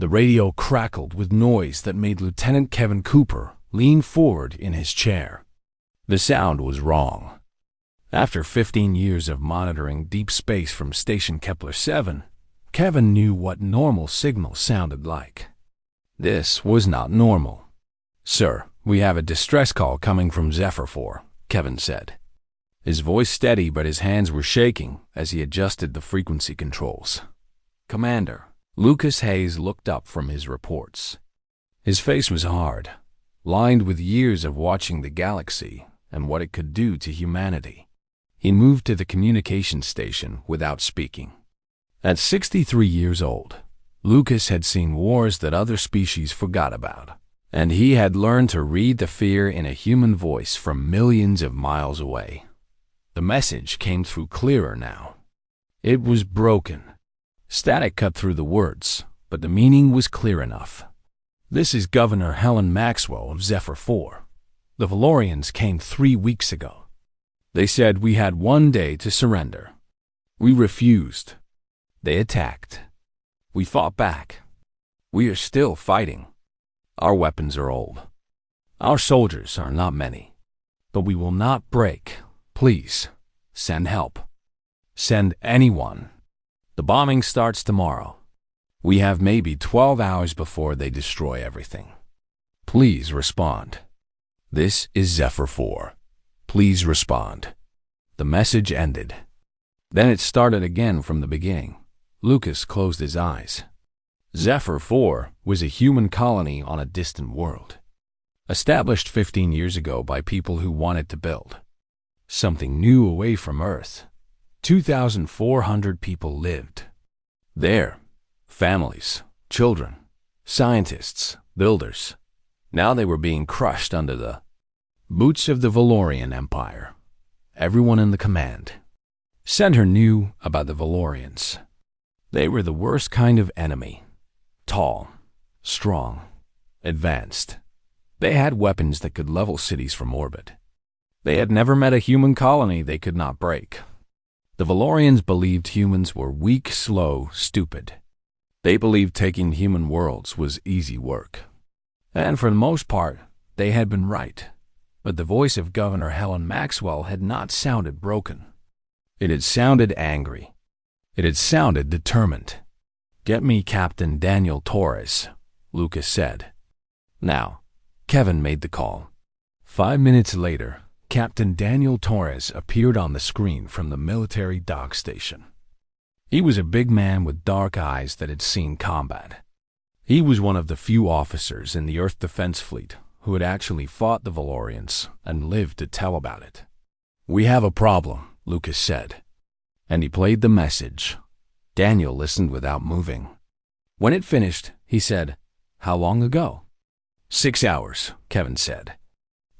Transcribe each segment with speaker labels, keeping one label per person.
Speaker 1: The radio crackled with noise that made Lieutenant Kevin Cooper lean forward in his chair. The sound was wrong. After 15 years of monitoring deep space from Station Kepler 7, Kevin knew what normal signals sounded like. This was not normal. "Sir, we have a distress call coming from Zephyr 4, Kevin said. His voice steady, but his hands were shaking as he adjusted the frequency controls. "Commander." Lucas Hayes looked up from his reports. His face was hard, lined with years of watching the galaxy and what it could do to humanity. He moved to the communication station without speaking. At 63 years old, Lucas had seen wars that other species forgot about, and he had learned to read the fear in a human voice from millions of miles away. The message came through clearer now. It was broken. Static cut through the words, but the meaning was clear enough. "This is Governor Helen Maxwell of Zephyr 4. The Valorians came 3 weeks ago. They said we had 1 day to surrender. We refused. They attacked. We fought back. We are still fighting. Our weapons are old. Our soldiers are not many. But we will not break. Please, send help. Send anyone. The bombing starts tomorrow. We have maybe 12 hours before they destroy everything. Please respond. This is Zephyr 4. Please respond." The message ended. Then it started again from the beginning. Lucas closed his eyes. Zephyr 4 was a human colony on a distant world, established 15 years ago by people who wanted to build something new away from Earth. 2,400 people lived there. Families, children, scientists, builders. Now they were being crushed under the boots of the Valorian Empire. Everyone in the command center knew about the Valorians. They were the worst kind of enemy. Tall, strong, advanced. They had weapons that could level cities from orbit. They had never met a human colony they could not break. The Valorians believed humans were weak, slow, stupid. They believed taking human worlds was easy work. And for the most part, they had been right. But the voice of Governor Helen Maxwell had not sounded broken. It had sounded angry. It had sounded determined. "Get me Captain Daniel Torres," Lucas said. Now, Kevin made the call. 5 minutes later, Captain Daniel Torres appeared on the screen from the military dock station. He was a big man with dark eyes that had seen combat. He was one of the few officers in the Earth Defense Fleet who had actually fought the Valorians and lived to tell about it. "We have a problem," Lucas said. And he played the message. Daniel listened without moving. When it finished, he said, "How long ago?" 6 hours, Kevin said.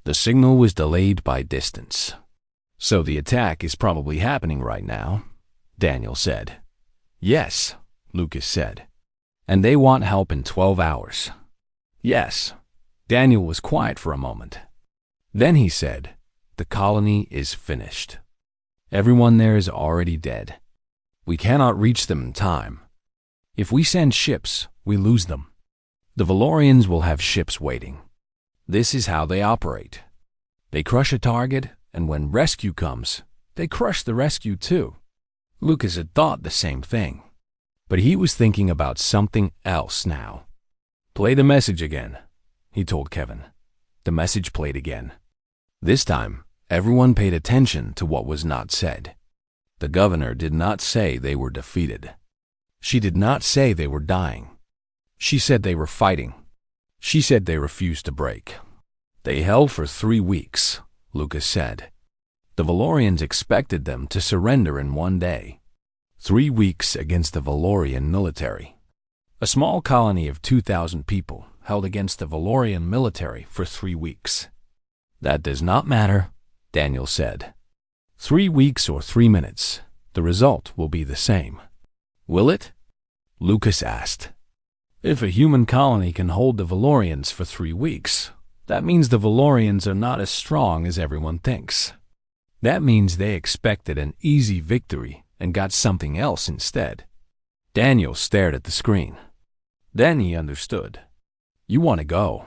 Speaker 1: The signal was delayed by distance. "So the attack is probably happening right now," Daniel said. "Yes," Lucas said. "And they want help in 12 hours. "Yes." Daniel was quiet for a moment. Then he said, "The colony is finished. Everyone there is already dead. We cannot reach them in time. If we send ships, we lose them. The Valorians will have ships waiting. This is how they operate. They crush a target, and when rescue comes, they crush the rescue too." Lucas had thought the same thing, but he was thinking about something else now. "Play the message again," he told Kevin. The message played again. This time, everyone paid attention to what was not said. The governor did not say they were defeated. She did not say they were dying. She said they were fighting. She said they refused to break. "They held for 3 weeks," Lucas said. "The Valorians expected them to surrender in 1 day. 3 weeks against the Valorian military. A small colony of 2,000 people held against the Valorian military for 3 weeks. "That does not matter," Daniel said. 3 weeks or 3 minutes, the result will be the same. "Will it?" Lucas asked. "If a human colony can hold the Valorians for 3 weeks, that means the Valorians are not as strong as everyone thinks. That means they expected an easy victory and got something else instead." Daniel stared at the screen. Then he understood. "You want to go.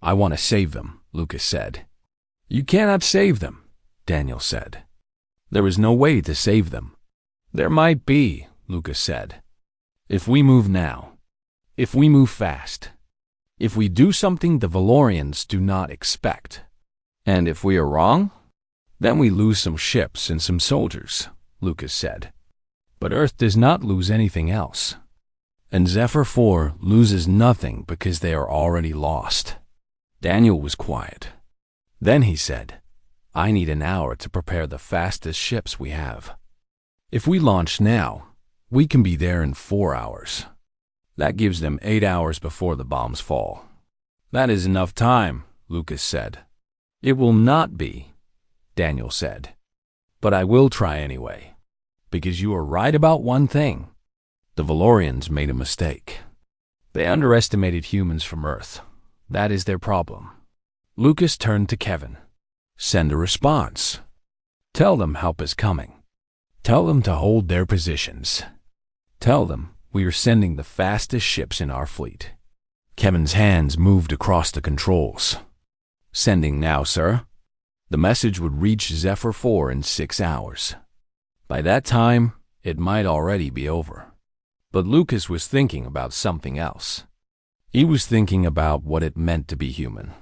Speaker 1: I want to save them," Lucas said. "You cannot save them," Daniel said. "There is no way to save them." "There might be," Lucas said. "If we move now. If we move fast. If we do something the Valorians do not expect. And if we are wrong, then we lose some ships and some soldiers," Lucas said. "But Earth does not lose anything else. And Zephyr 4 loses nothing because they are already lost." Daniel was quiet. Then he said, "I need an hour to prepare the fastest ships we have. If we launch now, we can be there in 4 hours. That gives them 8 hours before the bombs fall." "That is enough time," Lucas said. "It will not be," Daniel said. "But I will try anyway. Because you are right about one thing. The Valorians made a mistake. They underestimated humans from Earth. That is their problem." Lucas turned to Kevin. "Send a response. Tell them help is coming. Tell them to hold their positions. Tell them we are sending the fastest ships in our fleet." Kevin's hands moved across the controls. "Sending now, sir." The message would reach Zephyr 4 in 6 hours. By that time, it might already be over. But Lucas was thinking about something else. He was thinking about what it meant to be human.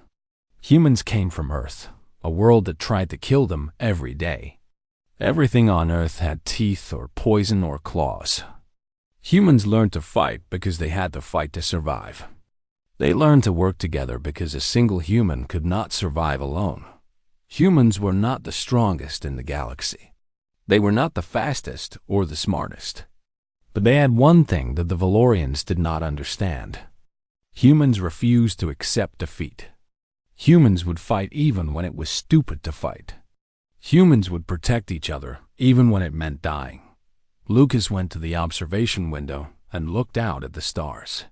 Speaker 1: Humans came from Earth, a world that tried to kill them every day. Everything on Earth had teeth or poison or claws. Humans learned to fight because they had to fight to survive. They learned to work together because a single human could not survive alone. Humans were not the strongest in the galaxy. They were not the fastest or the smartest. But they had one thing that the Valorians did not understand. Humans refused to accept defeat. Humans would fight even when it was stupid to fight. Humans would protect each other even when it meant dying. Lucas went to the observation window and looked out at the stars.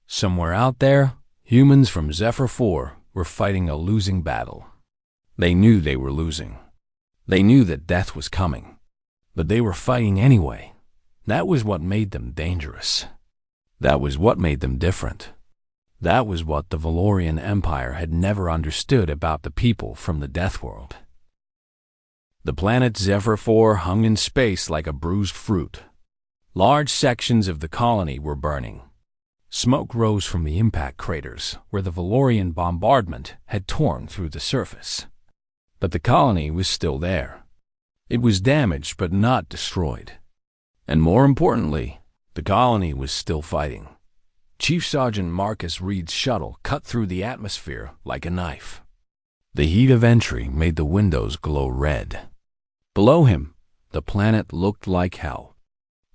Speaker 1: Somewhere out there, humans from Zephyr 4 were fighting a losing battle. They knew they were losing. They knew that death was coming. But they were fighting anyway. That was what made them dangerous. That was what made them different. That was what the Valorian Empire had never understood about the people from the Deathworld. The planet Zephyr 4 hung in space like a bruised fruit. Large sections of the colony were burning. Smoke rose from the impact craters where the Valorian bombardment had torn through the surface. But the colony was still there. It was damaged but not destroyed. And more importantly, the colony was still fighting. Chief Sergeant Marcus Reed's shuttle cut through the atmosphere like a knife. The heat of entry made the windows glow red. Below him, the planet looked like hell.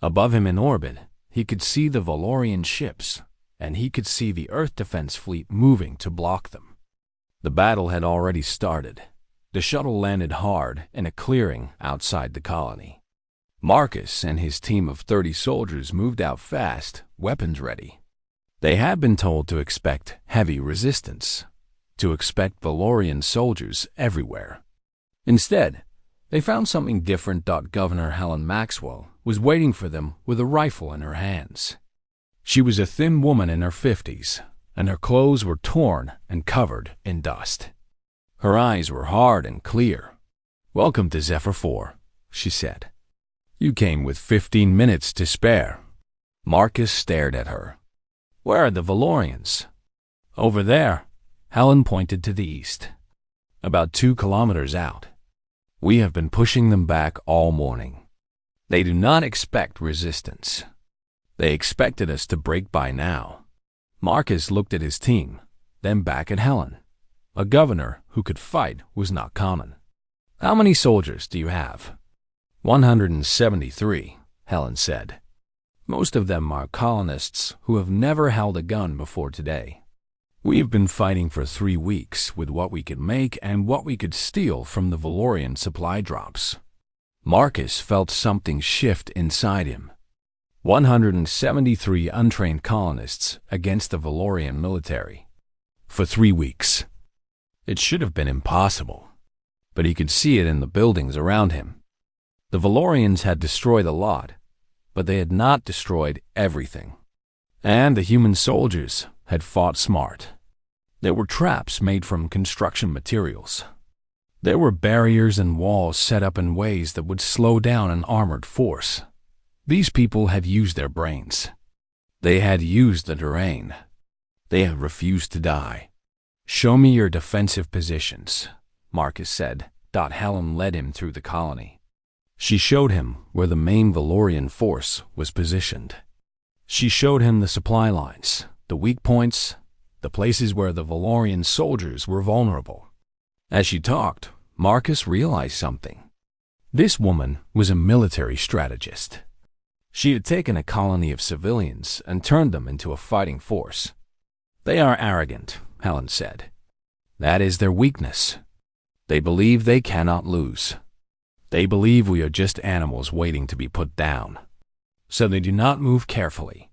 Speaker 1: Above him in orbit, he could see the Valorian ships, and he could see the Earth Defense Fleet moving to block them. The battle had already started. The shuttle landed hard in a clearing outside the colony. Marcus and his team of 30 soldiers moved out fast, weapons ready. They had been told to expect heavy resistance, to expect Valorian soldiers everywhere. Instead, they found something different. Governor Helen Maxwell was waiting for them with a rifle in her hands. She was a thin woman in her 50s, and her clothes were torn and covered in dust. Her eyes were hard and clear. "Welcome to Zephyr 4, she said. "You came with 15 minutes to spare." Marcus stared at her. "Where are the Valorians?" "Over there." Helen pointed to the east. "About 2 kilometers out. We have been pushing them back all morning. They do not expect resistance. They expected us to break by now." Marcus looked at his team, then back at Helen. A governor who could fight was not common. "How many soldiers do you have?" 173, Helen said. "Most of them are colonists who have never held a gun before today. We've been fighting for 3 weeks with what we could make and what we could steal from the Valorian supply drops." Marcus felt something shift inside him. 173 untrained colonists against the Valorian military. For 3 weeks. It should have been impossible, but he could see it in the buildings around him. The Valorians had destroyed a lot, but they had not destroyed everything. And the human soldiers had fought smart. There were traps made from construction materials. There were barriers and walls set up in ways that would slow down an armored force. These people had used their brains. They had used the terrain. They had refused to die. "Show me your defensive positions," Marcus said. Helen led him through the colony. She showed him where the main Valorian force was positioned. She showed him the supply lines, the weak points, the places where the Valorian soldiers were vulnerable. As she talked, Marcus realized something. This woman was a military strategist. She had taken a colony of civilians and turned them into a fighting force. "They are arrogant," Helen said. "That is their weakness. They believe they cannot lose. They believe we are just animals waiting to be put down. So they do not move carefully.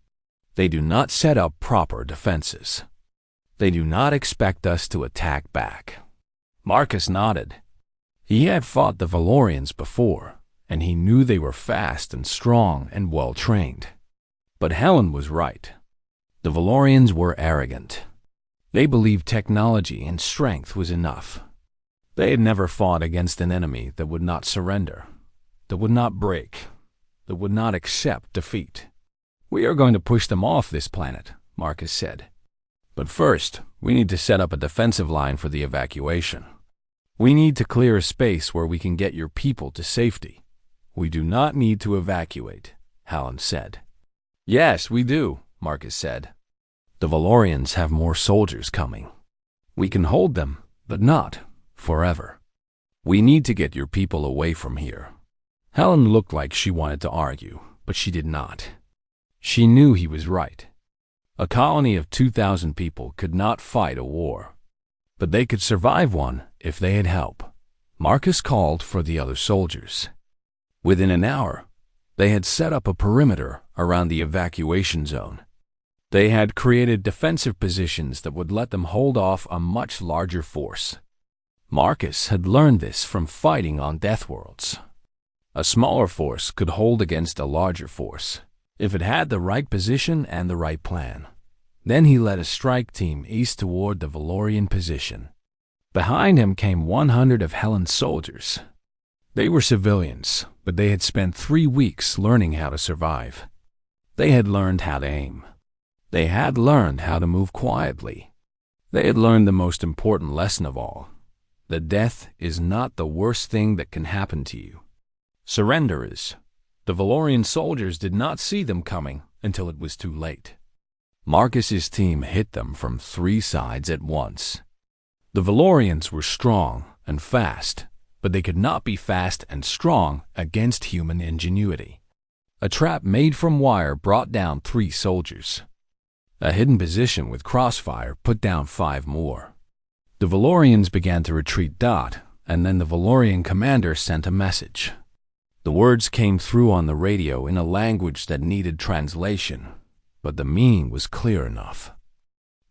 Speaker 1: They do not set up proper defenses. They do not expect us to attack back." Marcus nodded. He had fought the Valorians before, and he knew they were fast and strong and well-trained. But Helen was right. The Valorians were arrogant. They believed technology and strength was enough. They had never fought against an enemy that would not surrender, that would not break, that would not accept defeat. "We are going to push them off this planet," Marcus said. "But first, we need to set up a defensive line for the evacuation. We need to clear a space where we can get your people to safety." "We do not need to evacuate," Helen said. "Yes, we do," Marcus said. "The Valorians have more soldiers coming. We can hold them, but not forever. We need to get your people away from here." Helen looked like she wanted to argue, but she did not. She knew he was right. A colony of 2,000 people could not fight a war, but they could survive one if they had help. Marcus called for the other soldiers. Within an hour, they had set up a perimeter around the evacuation zone. They had created defensive positions that would let them hold off a much larger force. Marcus had learned this from fighting on Deathworlds. A smaller force could hold against a larger force if it had the right position and the right plan. Then he led a strike team east toward the Valorian position. Behind him came 100 of Helen's soldiers. They were civilians, but they had spent 3 weeks learning how to survive. They had learned how to aim. They had learned how to move quietly. They had learned the most important lesson of all: that death is not the worst thing that can happen to you. Surrender is. The Valorian soldiers did not see them coming until it was too late. Marcus's team hit them from 3 sides at once. The Valorians were strong and fast, but they could not be fast and strong against human ingenuity. A trap made from wire brought down 3 soldiers. A hidden position with crossfire put down 5 more. The Valorians began to retreat. And then the Valorian commander sent a message. The words came through on the radio in a language that needed translation, but the meaning was clear enough.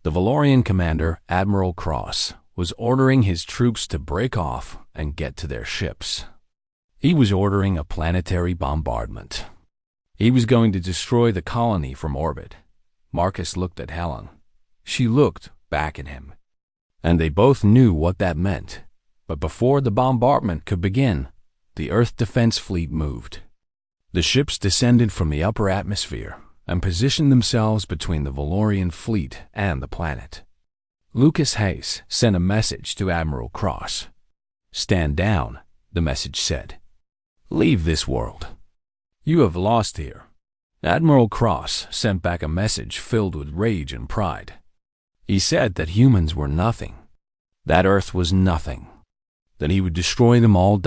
Speaker 1: The Valorian commander, Admiral Cross, was ordering his troops to break off and get to their ships. He was ordering a planetary bombardment. He was going to destroy the colony from orbit. Marcus looked at Helen. She looked back at him. And they both knew what that meant. But before the bombardment could begin, the Earth Defense Fleet moved. The ships descended from the upper atmosphere and positioned themselves between the Valorian fleet and the planet. Lucas Hayes sent a message to Admiral Cross. "Stand down," the message said. "Leave this world. You have lost here." Admiral Cross sent back a message filled with rage and pride. He said that humans were nothing, that Earth was nothing, that he would destroy them all.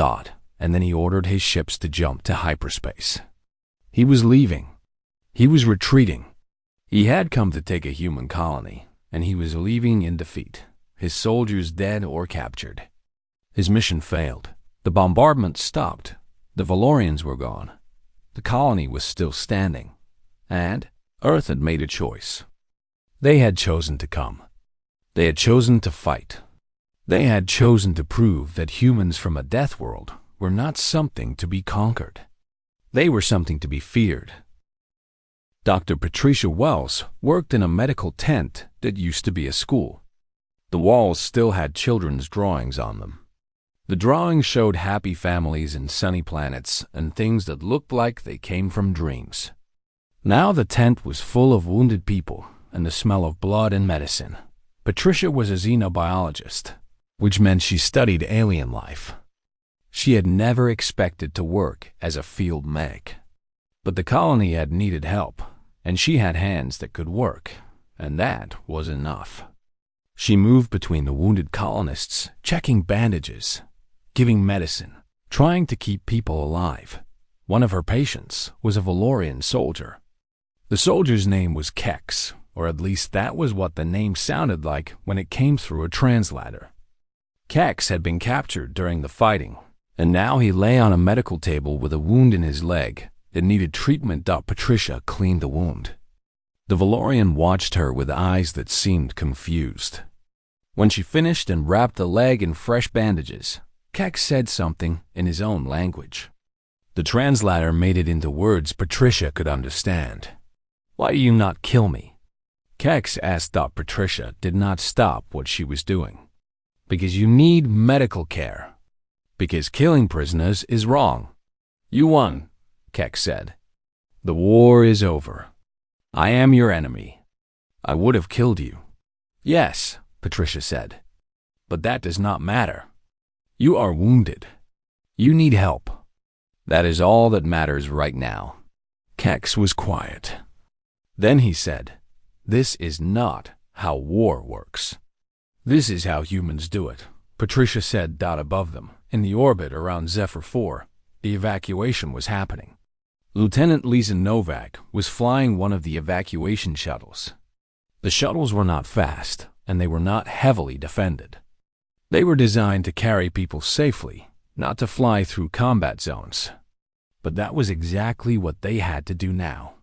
Speaker 1: And then he ordered his ships to jump to hyperspace. He was leaving. He was retreating. He had come to take a human colony, and he was leaving in defeat, his soldiers dead or captured. His mission failed. The bombardment stopped. The Valorians were gone. The colony was still standing, and Earth had made a choice. They had chosen to come. They had chosen to fight. They had chosen to prove that humans from a death world were not something to be conquered. They were something to be feared. Dr. Patricia Wells worked in a medical tent that used to be a school. The walls still had children's drawings on them. The drawings showed happy families and sunny planets and things that looked like they came from dreams. Now the tent was full of wounded people and the smell of blood and medicine. Patricia was a xenobiologist, which meant she studied alien life. She had never expected to work as a field medic. But the colony had needed help, and she had hands that could work, and that was enough. She moved between the wounded colonists, checking bandages, giving medicine, trying to keep people alive. One of her patients was a Valorian soldier. The soldier's name was Kex, or at least that was what the name sounded like when it came through a translator. Kex had been captured during the fighting, and now he lay on a medical table with a wound in his leg that needed treatment. Patricia cleaned the wound. The Valorian watched her with eyes that seemed confused. When she finished and wrapped the leg in fresh bandages, Kex said something in his own language. The translator made it into words Patricia could understand. "Why do you not kill me?" Kex asked. Patricia did not stop what she was doing. "Because you need medical care. Because killing prisoners is wrong." "You won," Kex said. "The war is over. I am your enemy. I would have killed you." "Yes," Patricia said, "but that does not matter. You are wounded. You need help. That is all that matters right now." Kex was quiet. Then he said, "This is not how war works. This is how humans do it," Patricia said. Above them, in the orbit around Zephyr 4, the evacuation was happening. Lieutenant Lisa Novak was flying one of the evacuation shuttles. The shuttles were not fast, and they were not heavily defended. They were designed to carry people safely, not to fly through combat zones. But that was exactly what they had to do now.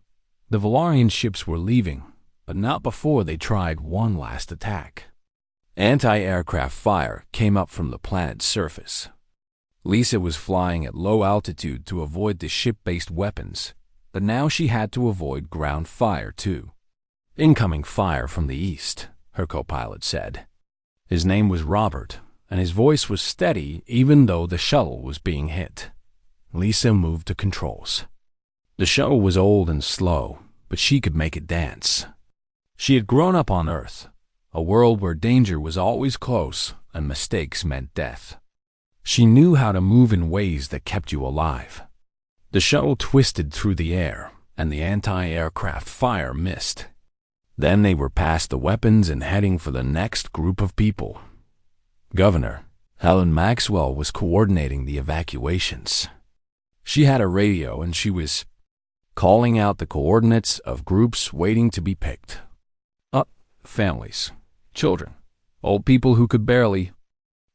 Speaker 1: The Valorian ships were leaving, but not before they tried one last attack. Anti-aircraft fire came up from the planet's surface. Lisa was flying at low altitude to avoid the ship-based weapons, but now she had to avoid ground fire too. "Incoming fire from the east," her co-pilot said. His name was Robert, and his voice was steady even though the shuttle was being hit. Lisa moved to controls. The shuttle was old and slow, but she could make it dance. She had grown up on Earth, a world where danger was always close and mistakes meant death. She knew how to move in ways that kept you alive. The shuttle twisted through the air, and the anti-aircraft fire missed. Then they were past the weapons and heading for the next group of people. Governor Helen Maxwell was coordinating the evacuations. She had a radio and she was calling out the coordinates of groups waiting to be picked. Families, children, old people who could barely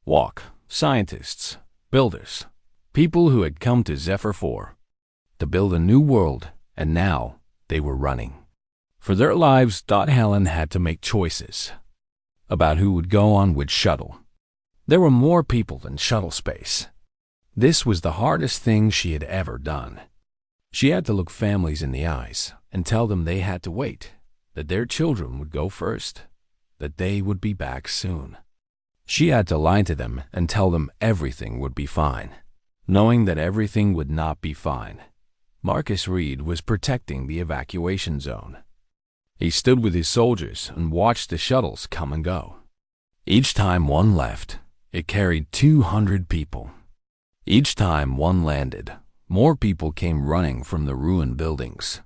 Speaker 1: walk, scientists, builders, people who had come to Zephyr 4 to build a new world, and now they were running. For their lives, Helen had to make choices about who would go on which shuttle. There were more people than shuttle space. This was the hardest thing she had ever done. She had to look families in the eyes and tell them they had to wait, that their children would go first, that they would be back soon. She had to lie to them and tell them everything would be fine, knowing that everything would not be fine. Marcus Reed was protecting the evacuation zone. He stood with his soldiers and watched the shuttles come and go. Each time one left, it carried 200 people. Each time one landed, more people came running from the ruined buildings.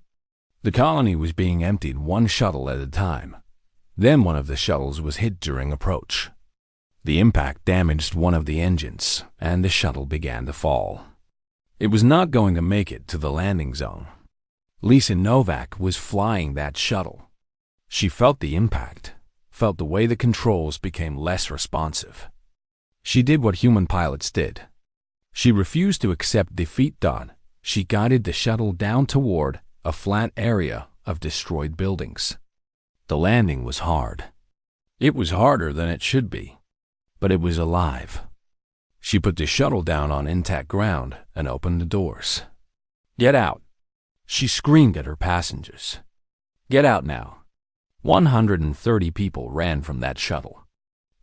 Speaker 1: The colony was being emptied one shuttle at a time. Then one of the shuttles was hit during approach. The impact damaged one of the engines, and the shuttle began to fall. It was not going to make it to the landing zone. Lisa Novak was flying that shuttle. She felt the impact, felt the way the controls became less responsive. She did what human pilots did. She refused to accept defeat. She guided the shuttle down toward a flat area of destroyed buildings. The landing was hard. It was harder than it should be, but it was alive. She put the shuttle down on intact ground and opened the doors. "Get out!" She screamed at her passengers. Get out now." 130 people ran from that shuttle.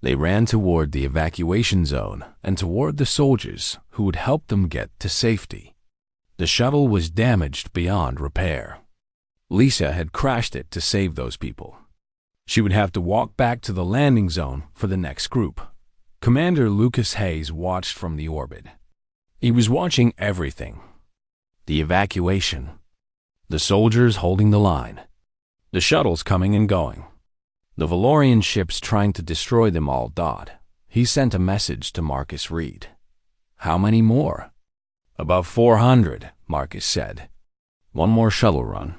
Speaker 1: They ran toward the evacuation zone and toward the soldiers who would help them get to safety. The shuttle was damaged beyond repair. Lisa had crashed it to save those people. She would have to walk back to the landing zone for the next group. Commander Lucas Hayes watched from the orbit. He was watching everything. The evacuation. The soldiers holding the line. The shuttles coming and going. The Valorian ships trying to destroy them all. He sent a message to Marcus Reed. "How many more?" "About 400, Marcus said. "One more shuttle run.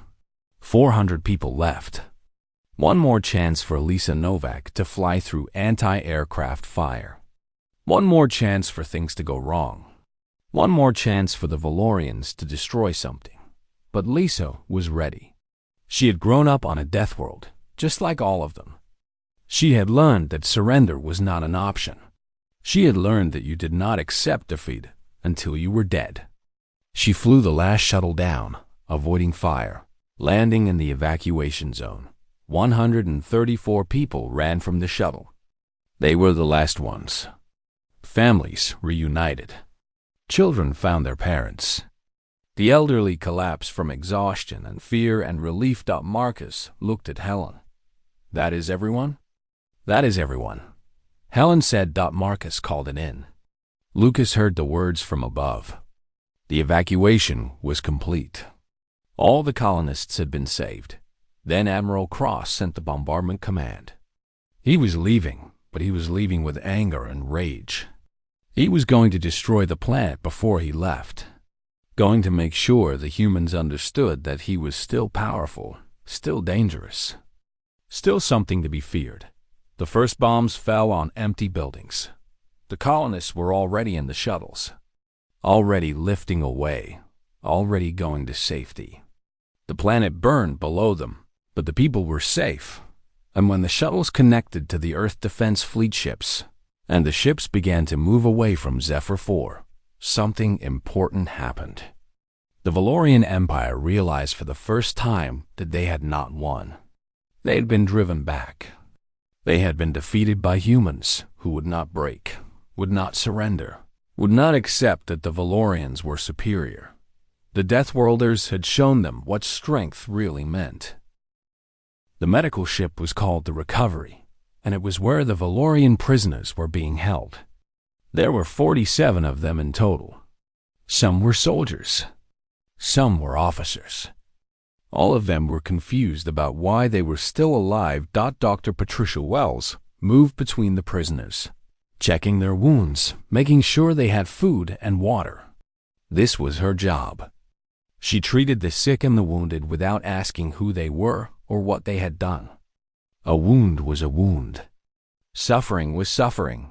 Speaker 1: 400 people left. One more chance for Lisa Novak to fly through anti-aircraft fire. One more chance for things to go wrong. One more chance for the Valorians to destroy something." But Lisa was ready. She had grown up on a death world, just like all of them. She had learned that surrender was not an option. She had learned that you did not accept defeat until you were dead. She flew the last shuttle down, avoiding fire, landing in the evacuation zone. 134 people ran from the shuttle. They were the last ones. Families reunited. Children found their parents. The elderly collapsed from exhaustion and fear and relief. Marcus looked at Helen. "That is everyone?" "That is everyone," Helen said. Marcus called it in. Lucas heard the words from above. The evacuation was complete. All the colonists had been saved. Then Admiral Cross sent the bombardment command. He was leaving, but he was leaving with anger and rage. He was going to destroy the planet before he left. Going to make sure the humans understood that he was still powerful, still dangerous, still something to be feared. The first bombs fell on empty buildings. The colonists were already in the shuttles, already lifting away, already going to safety. The planet burned below them, but the people were safe. And when the shuttles connected to the Earth Defense Fleet ships, and the ships began to move away from Zephyr 4, something important happened. The Valorian Empire realized for the first time that they had not won. They had been driven back. They had been defeated by humans who would not break, would not surrender, would not accept that the Valorians were superior. The Deathworlders had shown them what strength really meant. The medical ship was called the Recovery, and it was where the Valorian prisoners were being held. There were 47 of them in total. Some were soldiers. Some were officers. All of them were confused about why they were still alive. Dr. Patricia Wells moved between the prisoners, checking their wounds, making sure they had food and water. This was her job. She treated the sick and the wounded without asking who they were or what they had done. A wound was a wound. Suffering was suffering.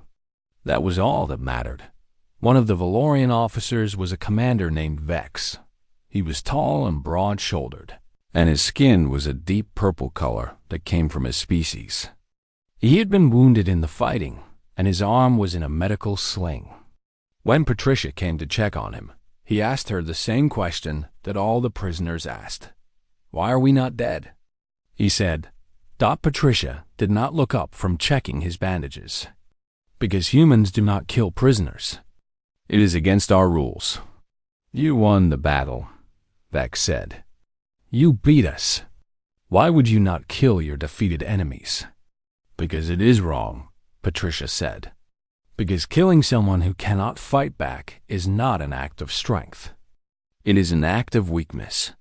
Speaker 1: That was all that mattered. One of the Valorian officers was a commander named Vex. He was tall and broad-shouldered, and his skin was a deep purple color that came from his species. He had been wounded in the fighting, and his arm was in a medical sling. When Patricia came to check on him, he asked her the same question that all the prisoners asked. "Why are we not dead?" He said. Patricia did not look up from checking his bandages. "Because humans do not kill prisoners. It is against our rules." "You won the battle," Vex said. "You beat us. Why would you not kill your defeated enemies?" "Because it is wrong," Patricia said. "Because killing someone who cannot fight back is not an act of strength. It is an act of weakness."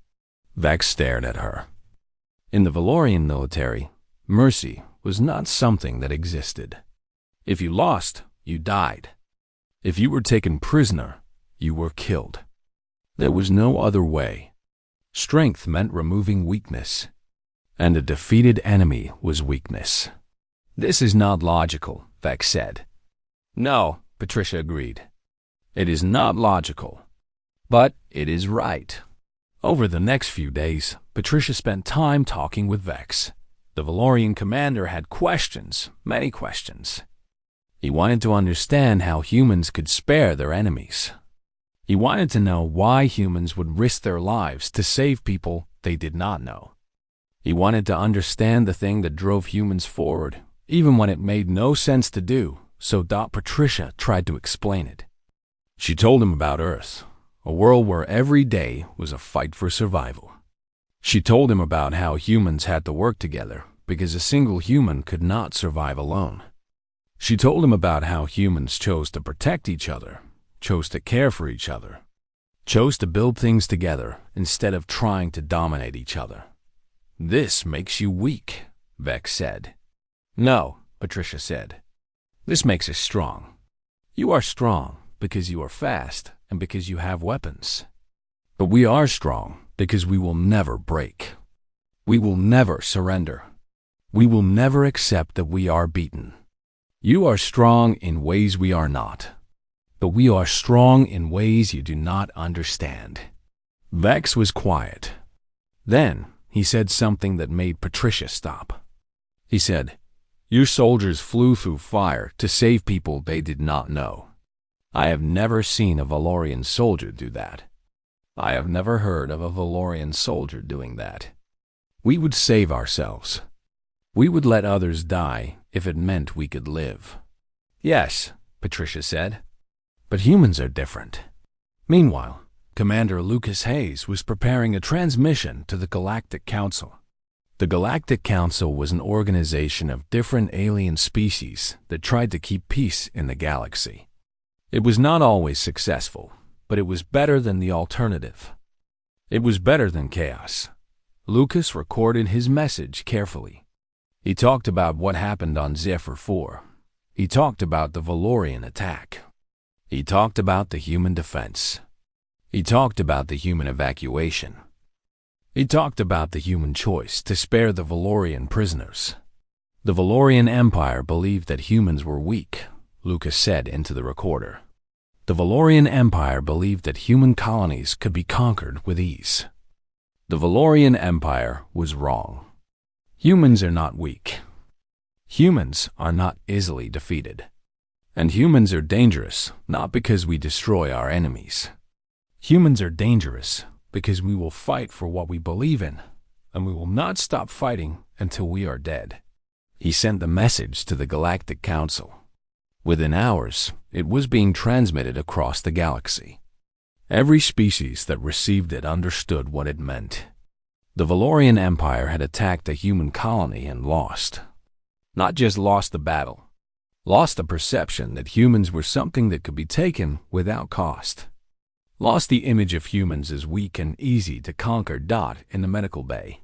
Speaker 1: Vex stared at her. In the Valorian military, mercy was not something that existed. If you lost, you died. If you were taken prisoner, you were killed. There was no other way. Strength meant removing weakness, and a defeated enemy was weakness. "This is not logical," Vex said. "No," Patricia agreed. "It is not logical, but it is right." Over the next few days, Patricia spent time talking with Vex. The Valorian commander had questions, many questions. He wanted to understand how humans could spare their enemies. He wanted to know why humans would risk their lives to save people they did not know. He wanted to understand the thing that drove humans forward, even when it made no sense to do, so Patricia tried to explain it. She told him about Earth, a world where every day was a fight for survival. She told him about how humans had to work together because a single human could not survive alone. She told him about how humans chose to protect each other, chose to care for each other, chose to build things together instead of trying to dominate each other. "This makes you weak," Vex said. "No," Patricia said. "This makes us strong. You are strong because you are fast and because you have weapons. But we are strong because we will never break. We will never surrender. We will never accept that we are beaten. You are strong in ways we are not. But we are strong in ways you do not understand." Vex was quiet. Then he said something that made Patricia stop. He said, "Your soldiers flew through fire to save people they did not know. I have never seen a Valorian soldier do that. I have never heard of a Valorian soldier doing that. We would save ourselves. We would let others die if it meant we could live." "Yes," Patricia said, "but humans are different." Meanwhile, Commander Lucas Hayes was preparing a transmission to the Galactic Council. The Galactic Council was an organization of different alien species that tried to keep peace in the galaxy. It was not always successful, but it was better than the alternative. It was better than chaos. Lucas recorded his message carefully. He talked about what happened on Zephyr 4. He talked about the Valorian attack. He talked about the human defense. He talked about the human evacuation. He talked about the human choice to spare the Valorian prisoners. "The Valorian Empire believed that humans were weak," Lucas said into the recorder. "The Valorian Empire believed that human colonies could be conquered with ease. The Valorian Empire was wrong. Humans are not weak. Humans are not easily defeated. And humans are dangerous not because we destroy our enemies. Humans are dangerous because we will fight for what we believe in, and we will not stop fighting until we are dead." He sent the message to the Galactic Council. Within hours, it was being transmitted across the galaxy. Every species that received it understood what it meant. The Valorian Empire had attacked a human colony and lost. Not just lost the battle, lost the perception that humans were something that could be taken without cost. Lost the image of humans as weak and easy to conquer. In the medical bay,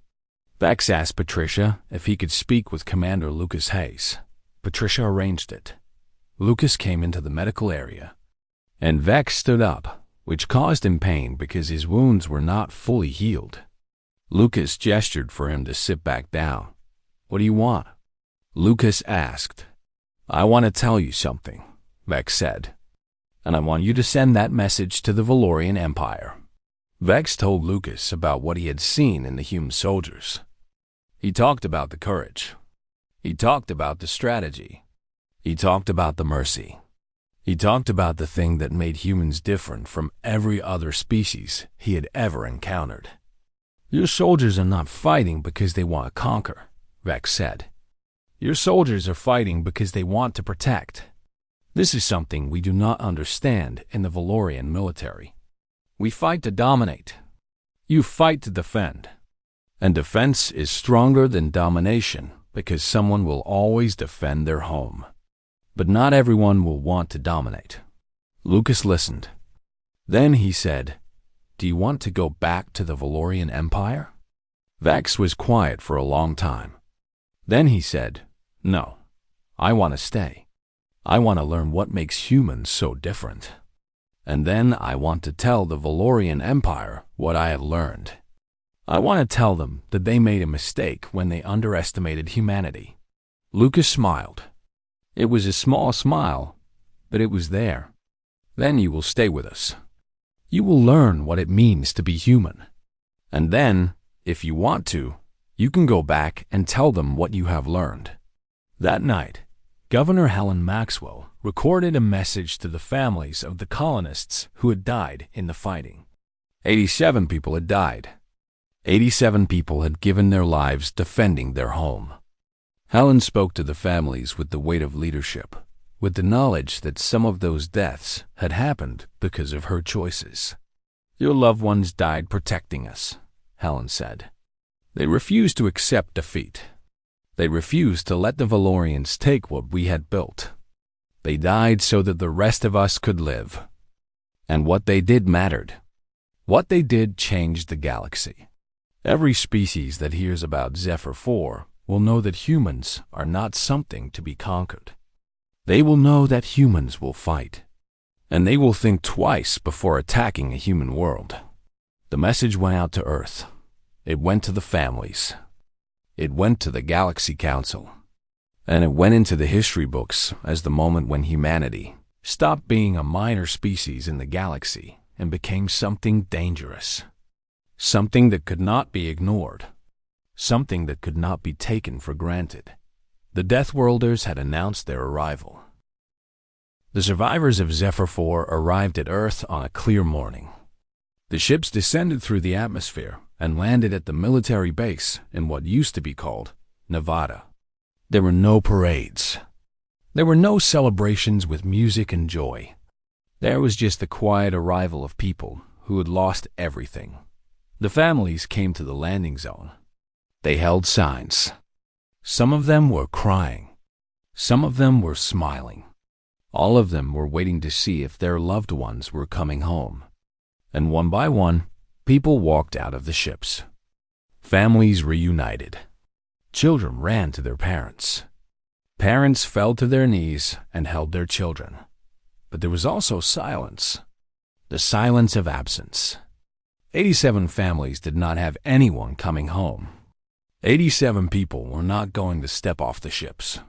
Speaker 1: Vex asked Patricia if he could speak with Commander Lucas Hayes. Patricia arranged it. Lucas came into the medical area, and Vex stood up, which caused him pain because his wounds were not fully healed. Lucas gestured for him to sit back down. "What do you want?" Lucas asked. "I want to tell you something," Vex said. "And I want you to send that message to the Valorian Empire." Vex told Lucas about what he had seen in the human soldiers. He talked about the courage. He talked about the strategy. He talked about the mercy. He talked about the thing that made humans different from every other species he had ever encountered. "Your soldiers are not fighting because they want to conquer," Vex said. "Your soldiers are fighting because they want to protect. This is something we do not understand in the Valorian military. We fight to dominate. You fight to defend. And defense is stronger than domination because someone will always defend their home. But not everyone will want to dominate." Lucas listened. Then he said, "Do you want to go back to the Valorian Empire?" Vex was quiet for a long time. Then he said, "No, I want to stay. I want to learn what makes humans so different. And then I want to tell the Valorian Empire what I have learned. I want to tell them that they made a mistake when they underestimated humanity." Lucas smiled. It was a small smile, but it was there. "Then you will stay with us. You will learn what it means to be human. And then, if you want to, you can go back and tell them what you have learned." That night, Governor Helen Maxwell recorded a message to the families of the colonists who had died in the fighting. 87 people had died. 87 people had given their lives defending their home. Helen spoke to the families with the weight of leadership, with the knowledge that some of those deaths had happened because of her choices. "Your loved ones died protecting us," Helen said. "They refused to accept defeat. They refused to let the Valorians take what we had built. They died so that the rest of us could live. And what they did mattered. What they did changed the galaxy. Every species that hears about Zephyr 4 will know that humans are not something to be conquered. They will know that humans will fight, and they will think twice before attacking a human world." The message went out to Earth. It went to the families. It went to the Galaxy Council. And it went into the history books as the moment when humanity stopped being a minor species in the galaxy and became something dangerous. Something that could not be ignored. Something that could not be taken for granted. The Deathworlders had announced their arrival. The survivors of Zephyr 4 arrived at Earth on a clear morning. The ships descended through the atmosphere and landed at the military base in what used to be called Nevada. There were no parades. There were no celebrations with music and joy. There was just the quiet arrival of people who had lost everything. The families came to the landing zone. They held signs. Some of them were crying. Some of them were smiling. All of them were waiting to see if their loved ones were coming home. And one by one, people walked out of the ships. Families reunited. Children ran to their parents. Parents fell to their knees and held their children. But there was also silence. The silence of absence. 87 families did not have anyone coming home. 87 people were not going to step off the ships.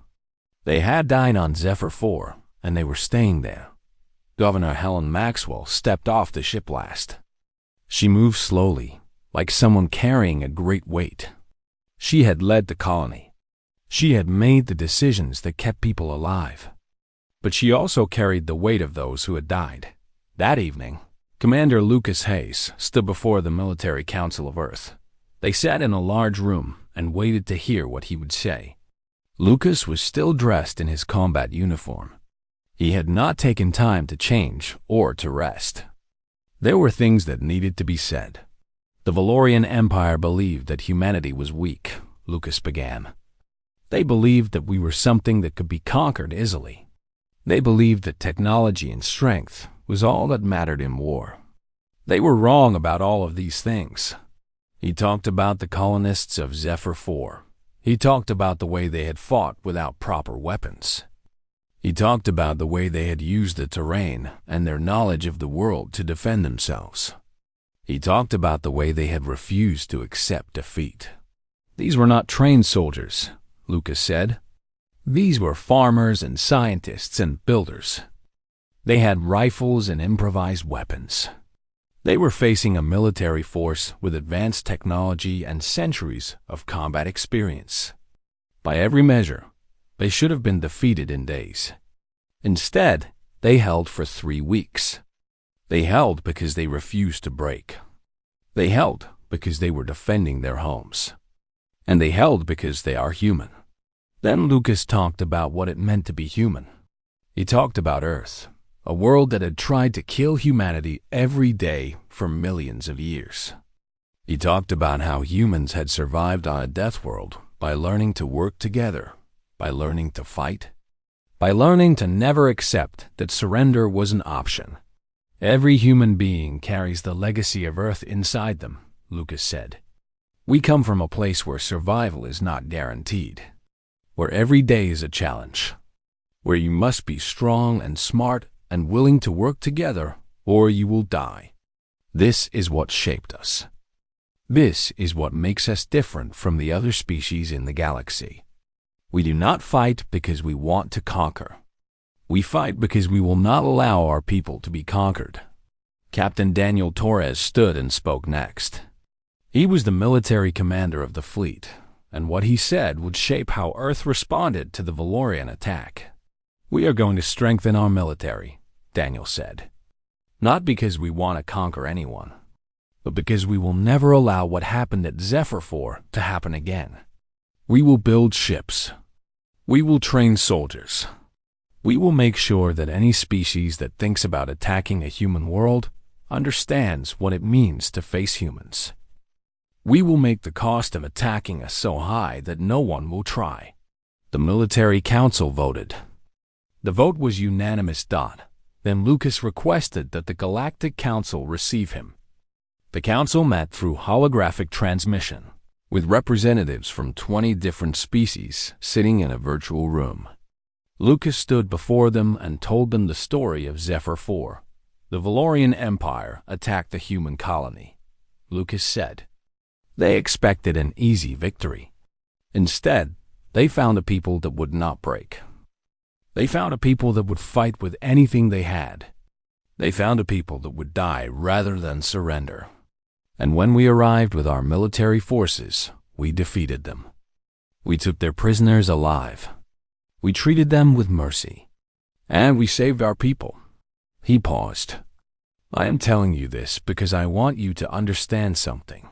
Speaker 1: They had died on Zephyr 4, and they were staying there. Governor Helen Maxwell stepped off the ship last. She moved slowly, like someone carrying a great weight. She had led the colony. She had made the decisions that kept people alive. But she also carried the weight of those who had died. That evening, Commander Lucas Hayes stood before the Military Council of Earth. They sat in a large room and waited to hear what he would say. Lucas was still dressed in his combat uniform. He had not taken time to change or to rest. There were things that needed to be said. The Valorian Empire believed that humanity was weak, Lucas began. They believed that we were something that could be conquered easily. They believed that technology and strength was all that mattered in war. They were wrong about all of these things. He talked about the colonists of Zephyr 4. He talked about the way they had fought without proper weapons. He talked about the way they had used the terrain and their knowledge of the world to defend themselves. He talked about the way they had refused to accept defeat. These were not trained soldiers, Lucas said. These were farmers and scientists and builders. They had rifles and improvised weapons. They were facing a military force with advanced technology and centuries of combat experience. By every measure, they should have been defeated in days. Instead, they held for 3 weeks. They held because they refused to break. They held because they were defending their homes. And they held because they are human. Then Lucas talked about what it meant to be human. He talked about Earth, a world that had tried to kill humanity every day for millions of years. He talked about how humans had survived on a death world by learning to work together, by learning to fight, by learning to never accept that surrender was an option. Every human being carries the legacy of Earth inside them, Lucas said. We come from a place where survival is not guaranteed, where every day is a challenge, where you must be strong and smart and willing to work together, or you will die. This is what shaped us. This is what makes us different from the other species in the galaxy. We do not fight because we want to conquer. We fight because we will not allow our people to be conquered. Captain Daniel Torres stood and spoke next. He was the military commander of the fleet, and what he said would shape how Earth responded to the Valorian attack. We are going to strengthen our military, Daniel said. Not because we want to conquer anyone, but because we will never allow what happened at Zephyr 4 to happen again. We will build ships. We will train soldiers. We will make sure that any species that thinks about attacking a human world understands what it means to face humans. We will make the cost of attacking us so high that no one will try. The military council voted. The vote was unanimous. Then Lucas requested that the Galactic Council receive him. The council met through holographic transmission, with representatives from 20 different species sitting in a virtual room. Lucas stood before them and told them the story of Zephyr 4. The Valorian Empire attacked the human colony. Lucas said, "They expected an easy victory. Instead, they found a people that would not break. They found a people that would fight with anything they had. They found a people that would die rather than surrender. And when we arrived with our military forces, we defeated them. We took their prisoners alive. We treated them with mercy. And we saved our people." He paused. "I am telling you this because I want you to understand something.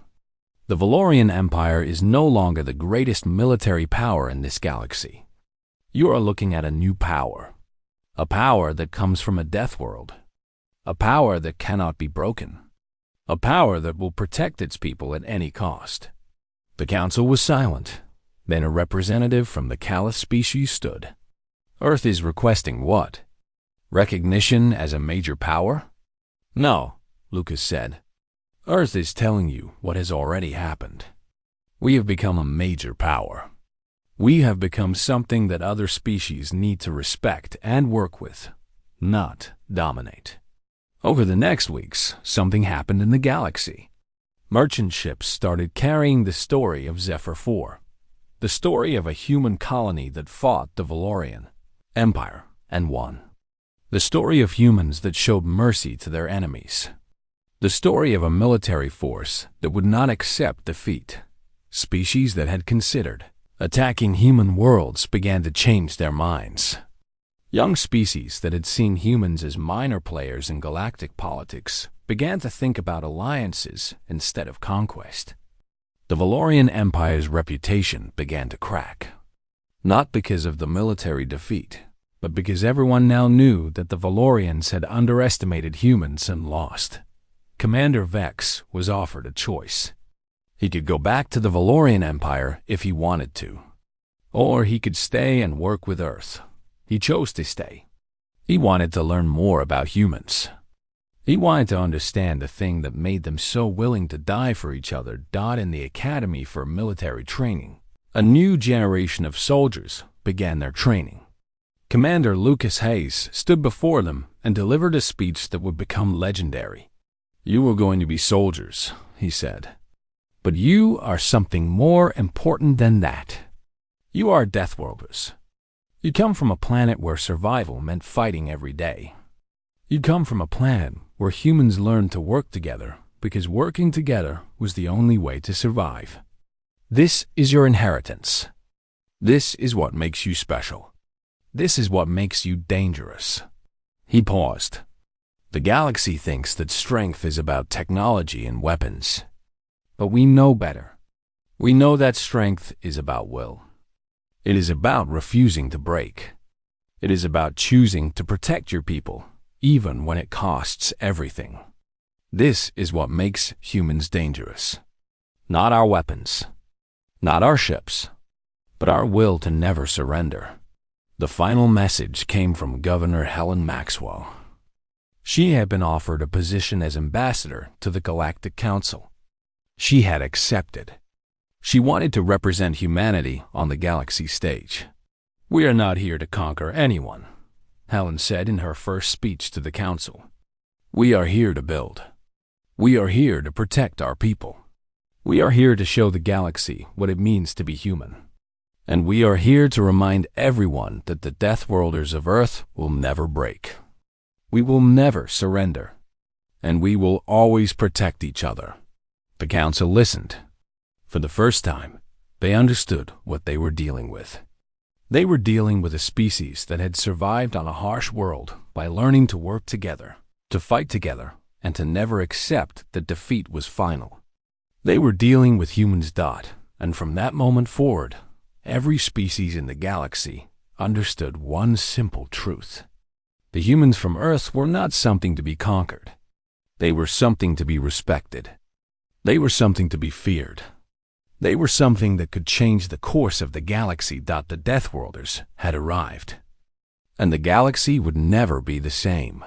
Speaker 1: The Valorian Empire is no longer the greatest military power in this galaxy. You are looking at a new power. A power that comes from a death world. A power that cannot be broken. A power that will protect its people at any cost." The council was silent. Then a representative from the Callus species stood. "Earth is requesting what? Recognition as a major power?" "No," Lucas said. "Earth is telling you what has already happened. We have become a major power. We have become something that other species need to respect and work with, not dominate." Over the next weeks, something happened in the galaxy. Merchant ships started carrying the story of Zephyr 4, the story of a human colony that fought the Valorian Empire and won. The story of humans that showed mercy to their enemies. The story of a military force that would not accept defeat. Species that had considered attacking human worlds began to change their minds. Young species that had seen humans as minor players in galactic politics began to think about alliances instead of conquest. The Valorian Empire's reputation began to crack. Not because of the military defeat, but because everyone now knew that the Valorians had underestimated humans and lost. Commander Vex was offered a choice. He could go back to the Valorian Empire if he wanted to, or he could stay and work with Earth. He chose to stay. He wanted to learn more about humans. He wanted to understand the thing that made them so willing to die for each other. In the Academy for Military Training, a new generation of soldiers began their training. Commander Lucas Hayes stood before them and delivered a speech that would become legendary. "You are going to be soldiers," he said. "But you are something more important than that. You are Deathworlders. You come from a planet where survival meant fighting every day. You come from a planet where humans learned to work together because working together was the only way to survive. This is your inheritance. This is what makes you special. This is what makes you dangerous." He paused. "The galaxy thinks that strength is about technology and weapons. But we know better. We know that strength is about will. It is about refusing to break. It is about choosing to protect your people, even when it costs everything. This is what makes humans dangerous. Not our weapons, not our ships, but our will to never surrender." The final message came from Governor Helen Maxwell. She had been offered a position as ambassador to the Galactic Council. She had accepted. She wanted to represent humanity on the galaxy stage. "We are not here to conquer anyone," Helen said in her first speech to the council. "We are here to build. We are here to protect our people. We are here to show the galaxy what it means to be human. And we are here to remind everyone that the Deathworlders of Earth will never break. We will never surrender. And we will always protect each other." The council listened. For the first time, they understood what they were dealing with. They were dealing with a species that had survived on a harsh world by learning to work together, to fight together, and to never accept that defeat was final. They were dealing with humans. And from that moment forward, every species in the galaxy understood one simple truth. The humans from Earth were not something to be conquered. They were something to be respected. They were something to be feared. They were something that could change the course of the galaxy. The Deathworlders had arrived, and the galaxy would never be the same.